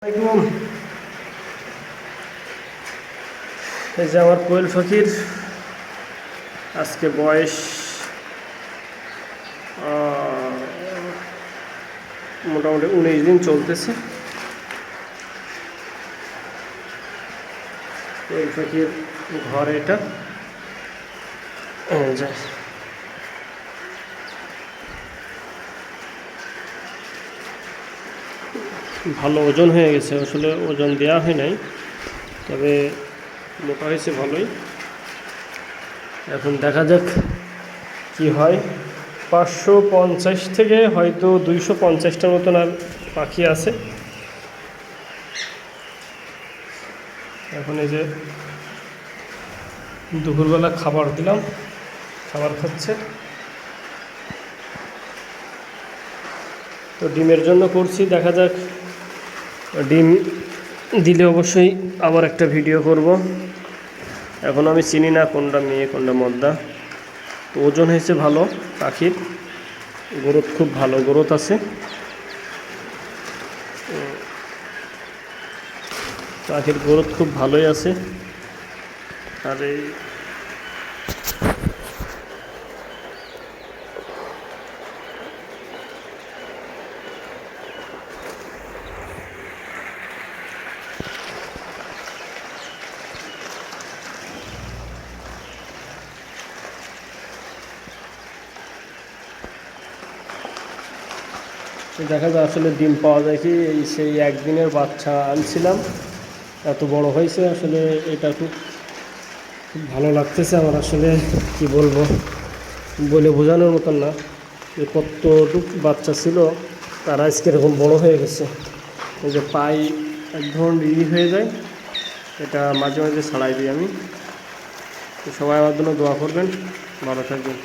আসসালামু আলাইকুম। এই যে আমার কোয়েল পাখির আজকে বয়স মোটামুটি 19 দিন চলতেছে। কোয়েল পাখির ঘর এটা। এই যে ভালো ওজন হয়ে গেছে, আসলে ওজন দেওয়া হয় নাই, তবে মোটা হয়েছে ভালোই। এখন দেখা যাক কি হয়। 550 থেকে হয়তো 250টার মতন আর পাখি আছে। এখন এই যে দুপুরবেলা খাবার দিলাম, খাবার খাচ্ছে। তো ডিমের জন্য করছি, দেখা যাক। ডিম দিলে অবশ্যই আবার একটা ভিডিও করব। এখন আমি চিনি না কোনটা মেয়ে কোনটা মদ্দা। তো ওজন হয়েছে ভালো, পাখির গ্রোথ খুব ভালো গ্রোথ আছে। পাখির গ্রোথ খুব ভালোই আছে। আর এই দেখা যায় আসলে ডিম পাওয়া যায় কি, এই সেই একদিনের বাচ্চা আনছিলাম, এত বড় হয়েছে। আসলে এটা খুব খুব ভালো লাগতেছে আমার। আসলে কি বলবো, বলে বোঝানোর মতন না যে কতটুক বাচ্চা ছিল, তারা আজকে এরকম বড় হয়ে গেছে। এই যে পাই এক ধরনের হয়ে যায়, এটা মাঝে মাঝে ছাড়াই দিই আমি। তো সবাই আমার জন্য দোয়া করবেন, ভালো থাকবেন।